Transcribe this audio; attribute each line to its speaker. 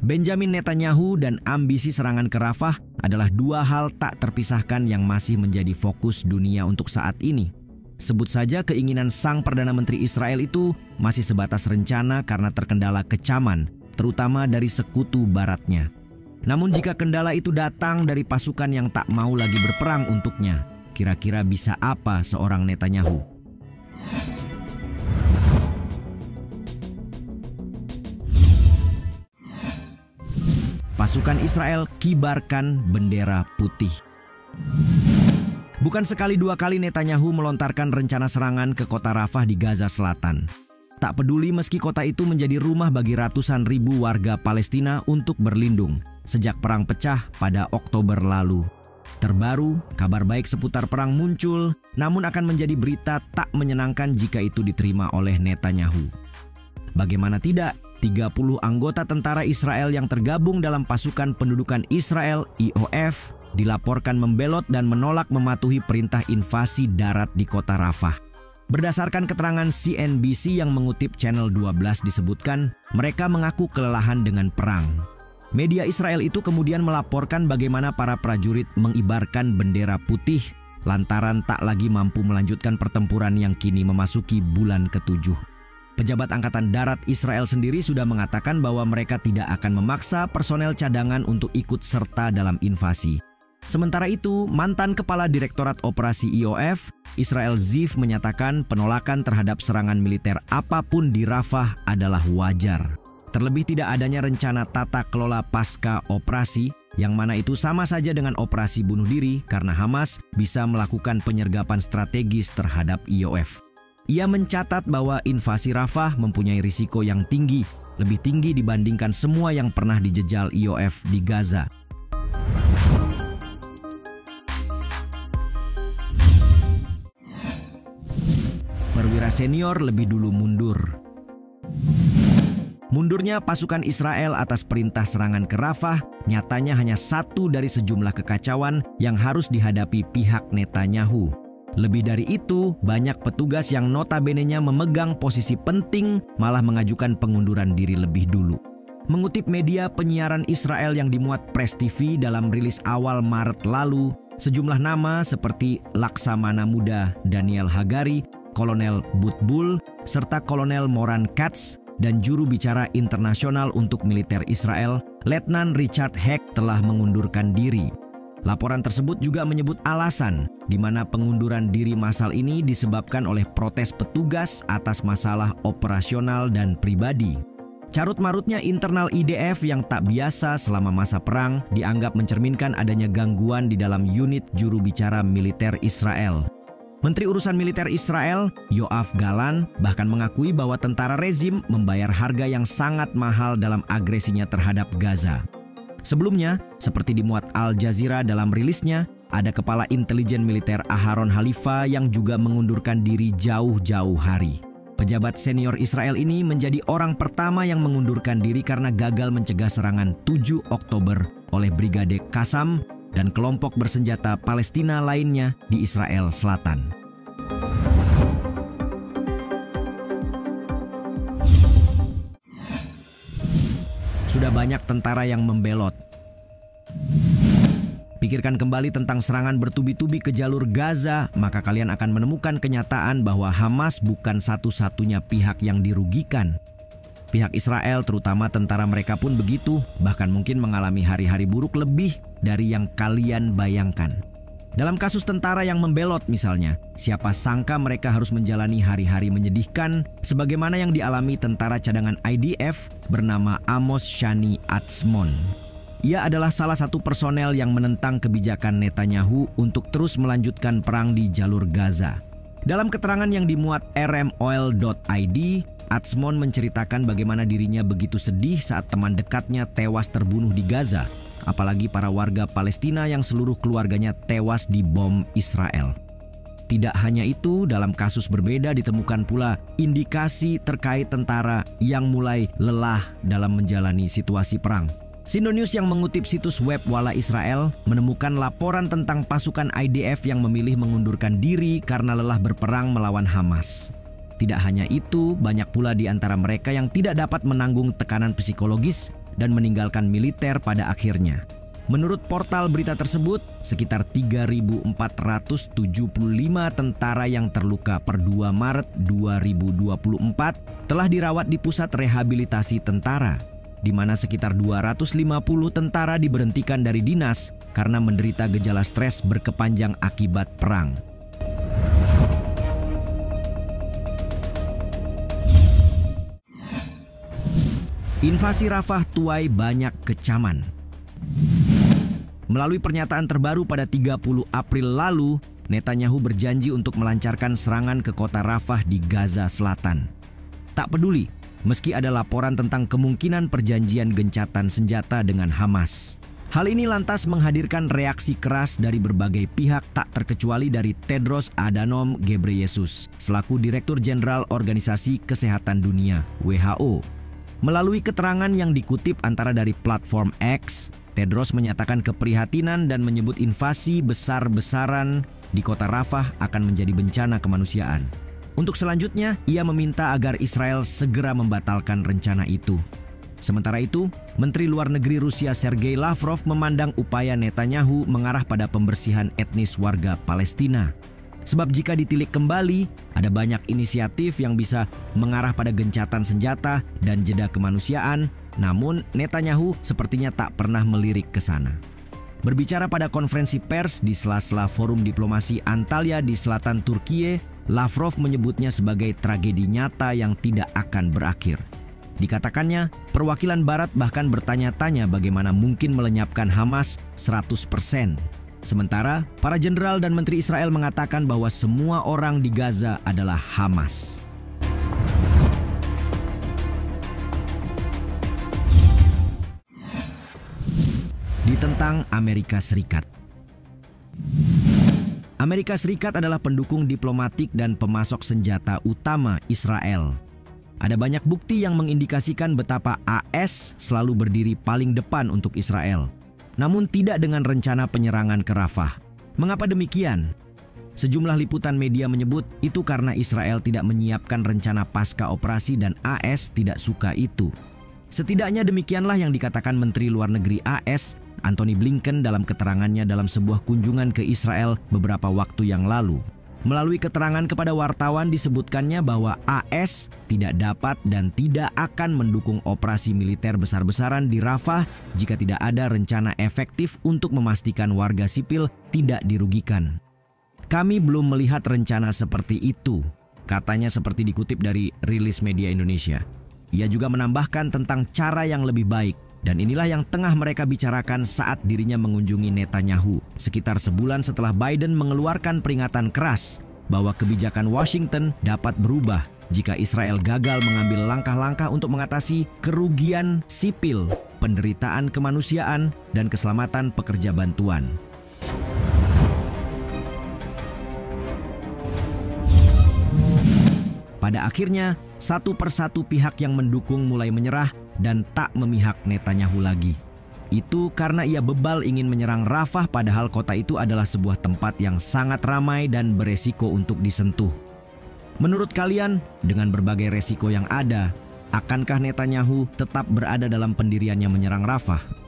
Speaker 1: Benjamin Netanyahu dan ambisi serangan ke Rafah adalah dua hal tak terpisahkan yang masih menjadi fokus dunia untuk saat ini. Sebut saja keinginan sang Perdana Menteri Israel itu masih sebatas rencana karena terkendala kecaman, terutama dari sekutu baratnya. Namun jika kendala itu datang dari pasukan yang tak mau lagi berperang untuknya, kira-kira bisa apa seorang Netanyahu? Pasukan Israel kibarkan bendera putih. Bukan sekali dua kali Netanyahu melontarkan rencana serangan ke kota Rafah di Gaza Selatan. Tak peduli meski kota itu menjadi rumah bagi ratusan ribu warga Palestina untuk berlindung sejak perang pecah pada Oktober lalu. Terbaru, kabar baik seputar perang muncul, namun akan menjadi berita tak menyenangkan jika itu diterima oleh Netanyahu. Bagaimana tidak, 30 anggota tentara Israel yang tergabung dalam pasukan pendudukan Israel IOF dilaporkan membelot dan menolak mematuhi perintah invasi darat di kota Rafah. Berdasarkan keterangan CNBC yang mengutip Channel 12 disebutkan, mereka mengaku kelelahan dengan perang. Media Israel itu kemudian melaporkan bagaimana para prajurit mengibarkan bendera putih lantaran tak lagi mampu melanjutkan pertempuran yang kini memasuki bulan ke-7. Pejabat Angkatan Darat Israel sendiri sudah mengatakan bahwa mereka tidak akan memaksa personel cadangan untuk ikut serta dalam invasi. Sementara itu, mantan Kepala Direktorat Operasi IOF, Israel Ziv menyatakan penolakan terhadap serangan militer apapun di Rafah adalah wajar. Terlebih tidak adanya rencana tata kelola pasca operasi, yang mana itu sama saja dengan operasi bunuh diri karena Hamas bisa melakukan penyergapan strategis terhadap IOF. Ia mencatat bahwa invasi Rafah mempunyai risiko yang tinggi, lebih tinggi dibandingkan semua yang pernah dijejal IOF di Gaza. Perwira senior lebih dulu mundur. Mundurnya pasukan Israel atas perintah serangan ke Rafah nyatanya hanya satu dari sejumlah kekacauan yang harus dihadapi pihak Netanyahu. Lebih dari itu, banyak petugas yang notabene-nya memegang posisi penting malah mengajukan pengunduran diri lebih dulu. Mengutip media penyiaran Israel yang dimuat Press TV dalam rilis awal Maret lalu, sejumlah nama seperti Laksamana Muda Daniel Hagari, Kolonel Butbul, serta Kolonel Moran Katz, dan juru bicara internasional untuk militer Israel, Letnan Richard Heck telah mengundurkan diri. Laporan tersebut juga menyebut alasan di mana pengunduran diri massal ini disebabkan oleh protes petugas atas masalah operasional dan pribadi. Carut-marutnya internal IDF yang tak biasa selama masa perang dianggap mencerminkan adanya gangguan di dalam unit juru bicara militer Israel. Menteri Urusan Militer Israel, Yoav Galan, bahkan mengakui bahwa tentara rezim membayar harga yang sangat mahal dalam agresinya terhadap Gaza. Sebelumnya, seperti dimuat Al Jazeera dalam rilisnya, ada kepala intelijen militer Aharon Halifa yang juga mengundurkan diri jauh-jauh hari. Pejabat senior Israel ini menjadi orang pertama yang mengundurkan diri karena gagal mencegah serangan 7 Oktober oleh Brigade Qassam dan kelompok bersenjata Palestina lainnya di Israel Selatan. Sudah banyak tentara yang membelot. Pikirkan kembali tentang serangan bertubi-tubi ke jalur Gaza, maka kalian akan menemukan kenyataan bahwa Hamas bukan satu-satunya pihak yang dirugikan. Pihak Israel, terutama tentara mereka pun begitu, bahkan mungkin mengalami hari-hari buruk lebih dari yang kalian bayangkan. Dalam kasus tentara yang membelot misalnya, siapa sangka mereka harus menjalani hari-hari menyedihkan sebagaimana yang dialami tentara cadangan IDF bernama Amos Shani Atzmon. Ia adalah salah satu personel yang menentang kebijakan Netanyahu untuk terus melanjutkan perang di jalur Gaza. Dalam keterangan yang dimuat rmoil.id, Atzmon menceritakan bagaimana dirinya begitu sedih saat teman dekatnya tewas terbunuh di Gaza, apalagi para warga Palestina yang seluruh keluarganya tewas dibom Israel. Tidak hanya itu, dalam kasus berbeda ditemukan pula indikasi terkait tentara yang mulai lelah dalam menjalani situasi perang. Sindonews yang mengutip situs web Wala Israel menemukan laporan tentang pasukan IDF yang memilih mengundurkan diri karena lelah berperang melawan Hamas. Tidak hanya itu, banyak pula di antara mereka yang tidak dapat menanggung tekanan psikologis dan meninggalkan militer pada akhirnya. Menurut portal berita tersebut, sekitar 3.475 tentara yang terluka per 2 Maret 2024 telah dirawat di pusat rehabilitasi tentara, di mana sekitar 250 tentara diberhentikan dari dinas karena menderita gejala stres berkepanjang akibat perang. Invasi Rafah tuai banyak kecaman. Melalui pernyataan terbaru pada 30 April lalu, Netanyahu berjanji untuk melancarkan serangan ke kota Rafah di Gaza Selatan. Tak peduli, meski ada laporan tentang kemungkinan perjanjian gencatan senjata dengan Hamas. Hal ini lantas menghadirkan reaksi keras dari berbagai pihak, tak terkecuali dari Tedros Adhanom Ghebreyesus, selaku Direktur Jenderal Organisasi Kesehatan Dunia (WHO). Melalui keterangan yang dikutip antara dari platform X, Tedros menyatakan keprihatinan dan menyebut invasi besar-besaran di kota Rafah akan menjadi bencana kemanusiaan. Untuk selanjutnya, ia meminta agar Israel segera membatalkan rencana itu. Sementara itu, Menteri Luar Negeri Rusia Sergei Lavrov memandang upaya Netanyahu mengarah pada pembersihan etnis warga Palestina. Sebab jika ditilik kembali, ada banyak inisiatif yang bisa mengarah pada gencatan senjata dan jeda kemanusiaan, namun Netanyahu sepertinya tak pernah melirik ke sana. Berbicara pada konferensi pers di sela-sela forum diplomasi Antalya di selatan Turkiye, Lavrov menyebutnya sebagai tragedi nyata yang tidak akan berakhir. Dikatakannya, perwakilan Barat bahkan bertanya-tanya bagaimana mungkin melenyapkan Hamas 100%. Sementara, para jenderal dan menteri Israel mengatakan bahwa semua orang di Gaza adalah Hamas. Ditentang Amerika Serikat. Amerika Serikat adalah pendukung diplomatik dan pemasok senjata utama Israel. Ada banyak bukti yang mengindikasikan betapa AS selalu berdiri paling depan untuk Israel. Namun tidak dengan rencana penyerangan ke Rafah. Mengapa demikian? Sejumlah liputan media menyebut itu karena Israel tidak menyiapkan rencana pasca operasi dan AS tidak suka itu. Setidaknya demikianlah yang dikatakan Menteri Luar Negeri AS, Antony Blinken dalam keterangannya dalam sebuah kunjungan ke Israel beberapa waktu yang lalu. Melalui keterangan kepada wartawan disebutkannya bahwa AS tidak dapat dan tidak akan mendukung operasi militer besar-besaran di Rafah jika tidak ada rencana efektif untuk memastikan warga sipil tidak dirugikan. Kami belum melihat rencana seperti itu, katanya seperti dikutip dari rilis media Indonesia. Ia juga menambahkan tentang cara yang lebih baik, dan inilah yang tengah mereka bicarakan saat dirinya mengunjungi Netanyahu, sekitar sebulan setelah Biden mengeluarkan peringatan keras bahwa kebijakan Washington dapat berubah jika Israel gagal mengambil langkah-langkah untuk mengatasi kerugian sipil, penderitaan kemanusiaan, dan keselamatan pekerja bantuan. Pada akhirnya, satu persatu pihak yang mendukung mulai menyerah dan tak memihak Netanyahu lagi. Itu karena ia bebal ingin menyerang Rafah padahal kota itu adalah sebuah tempat yang sangat ramai dan beresiko untuk disentuh. Menurut kalian, dengan berbagai resiko yang ada, akankah Netanyahu tetap berada dalam pendiriannya menyerang Rafah?